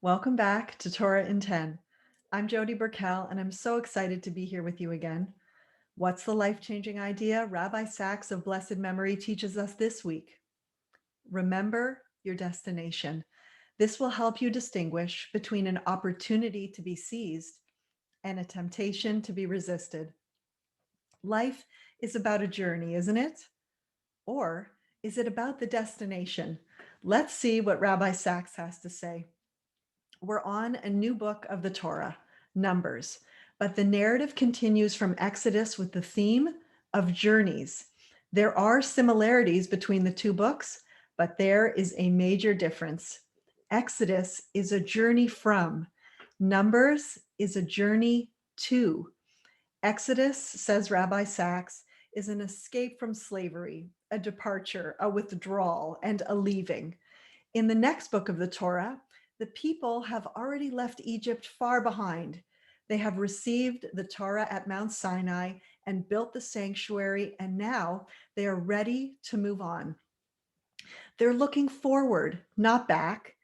Welcome back to Torah in 10. I'm Jody Burkell, and I'm so excited to be here with you again. What's the life-changing idea Rabbi Sacks of blessed memory teaches us this week? Remember your destination. This will help you distinguish between an opportunity to be seized and a temptation to be resisted. Life is about a journey, isn't it? Or is it about the destination? Let's see what Rabbi Sacks has to say. We're on a new book of the Torah, Numbers, but the narrative continues from Exodus with the theme of journeys. There are similarities between the two books, but there is a major difference. Exodus is a journey from, Numbers is a journey to. Exodus, says Rabbi Sacks, is an escape from slavery, a departure, a withdrawal, and a leaving. In the next book of the Torah, the people have already left Egypt far behind. They have received the Torah at Mount Sinai and built the sanctuary, and now they are ready to move on. They're looking forward, not back.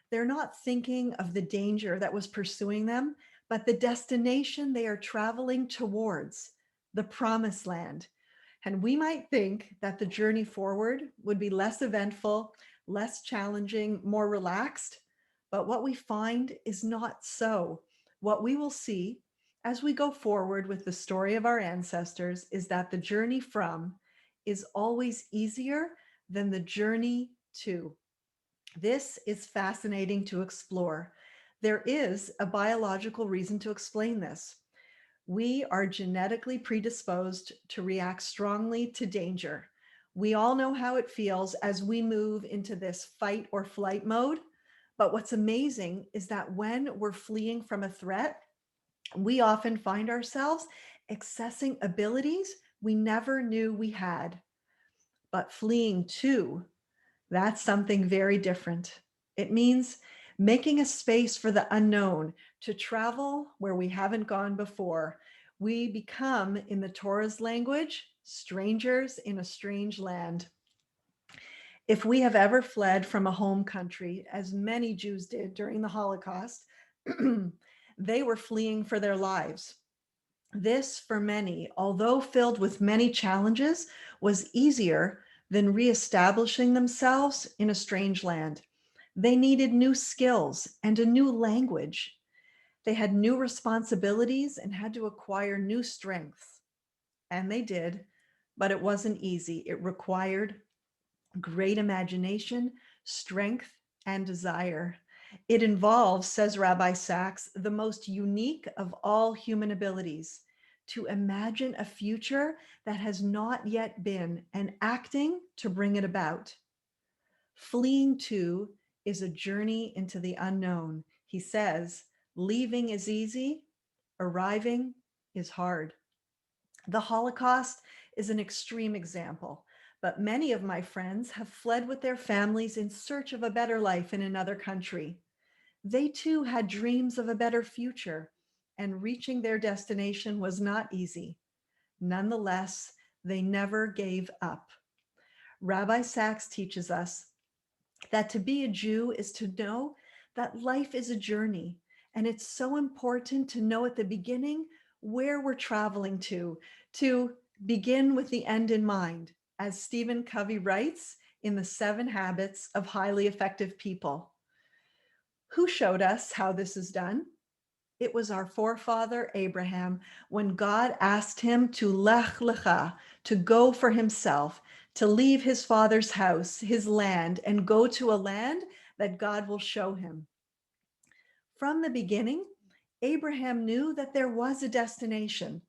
They're not thinking of the danger that was pursuing them, but the destination they are traveling towards, the promised land. And we might think that the journey forward would be less eventful, less challenging, more relaxed. But what we find is not so. What we will see as we go forward with the story of our ancestors is that the journey from is always easier than the journey to. This is fascinating to explore. There is a biological reason to explain this. We are genetically predisposed to react strongly to danger. We all know how it feels as we move into this fight or flight mode. But what's amazing is that when we're fleeing from a threat, we often find ourselves accessing abilities we never knew we had. But fleeing to, that's something very different. It means making a space for the unknown, to travel where we haven't gone before. We become, in the Torah's language, strangers in a strange land. If we have ever fled from a home country, as many Jews did during the Holocaust, they were fleeing for their lives. This, for many, although filled with many challenges, was easier than reestablishing themselves in a strange land. They needed new skills and a new language. They had new responsibilities and had to acquire new strengths. And they did, but it wasn't easy. It required great imagination, strength, and desire. It involves, says Rabbi Sacks, the most unique of all human abilities: to imagine a future that has not yet been and acting to bring it about. Fleeing to is a journey into the unknown. He says, leaving is easy, arriving is hard. The Holocaust is an extreme example, but many of my friends have fled with their families in search of a better life in another country. They too had dreams of a better future, and reaching their destination was not easy. Nonetheless, they never gave up. Rabbi Sacks teaches us that to be a Jew is to know that life is a journey, and it's so important to know at the beginning where we're traveling to begin with the end in mind, as Stephen Covey writes in The 7 Habits of Highly Effective People. Who showed us how this is done? It was our forefather Abraham, when God asked him to lech lecha, to go for himself, to leave his father's house, his land, and go to a land that God will show him. From the beginning, Abraham knew that there was a destination.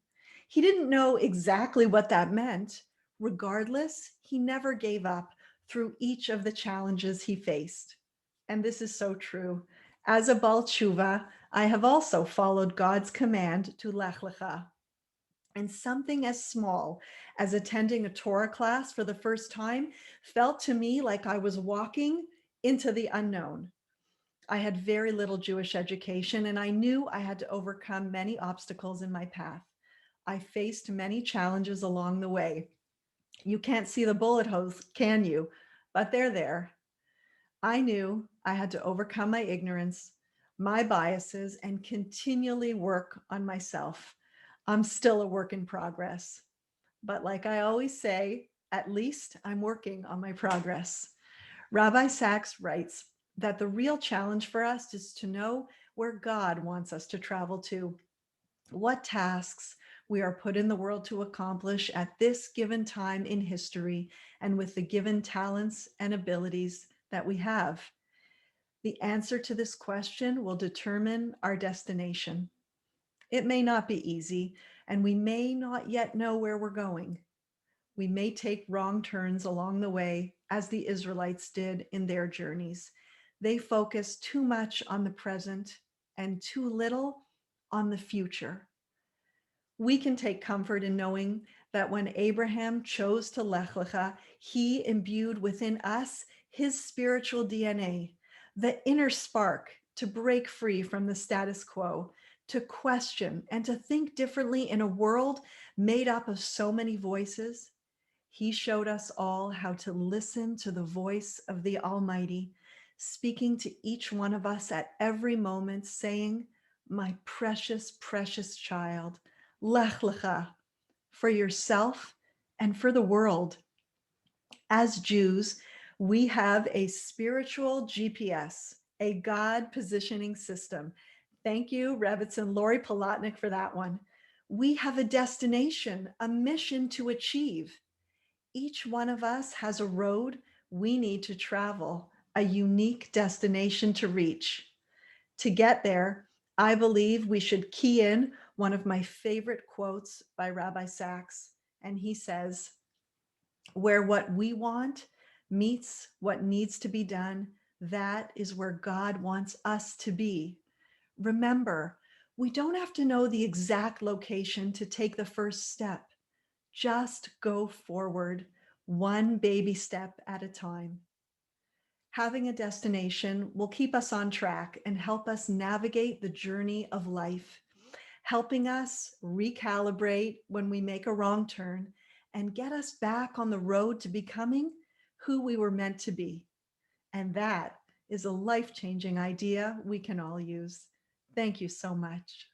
He didn't know exactly what that meant. Regardless, he never gave up through each of the challenges he faced. And this is so true. As a Baal Tshuva, I have also followed God's command to lech lecha. And something as small as attending a Torah class for the first time felt to me like I was walking into the unknown. I had very little Jewish education, and I knew I had to overcome many obstacles in my path. I faced many challenges along the way. You can't see the bullet holes, can you? But they're there. I knew I had to overcome my ignorance. my biases, and continually work on myself. I'm still a work in progress. But like I always say, at least I'm working on my progress. Rabbi Sacks writes that the real challenge for us is to know where God wants us to travel to, what tasks we are put in the world to accomplish at this given time in history and with the given talents and abilities that we have. The answer to this question will determine our destination. It may not be easy, and we may not yet know where we're going. We may take wrong turns along the way, as the Israelites did in their journeys. They focused too much on the present and too little on the future. We can take comfort in knowing that when Abraham chose to Lech Lecha, he imbued within us his spiritual DNA, the inner spark to break free from the status quo, to question and to think differently in a world made up of so many voices. He showed us all how to listen to the voice of the Almighty, speaking to each one of us at every moment, saying, "My precious, precious child, Lech Lecha," for yourself and for the world. As Jews, we have a spiritual GPS, a God positioning system. Thank you, Rebbitzin Lori Palatnik, for that one. We have a destination, a mission to achieve. Each one of us has a road we need to travel, a unique destination to reach. To get there, I believe we should key in one of my favorite quotes by Rabbi Sacks. And he says, "Where what we want meets what needs to be done, that is where God wants us to be." Remember, we don't have to know the exact location to take the first step. Just go forward, one baby step at a time. Having a destination will keep us on track and help us navigate the journey of life, helping us recalibrate when we make a wrong turn and get us back on the road to becoming who we were meant to be. And that is a life-changing idea we can all use. Thank you so much.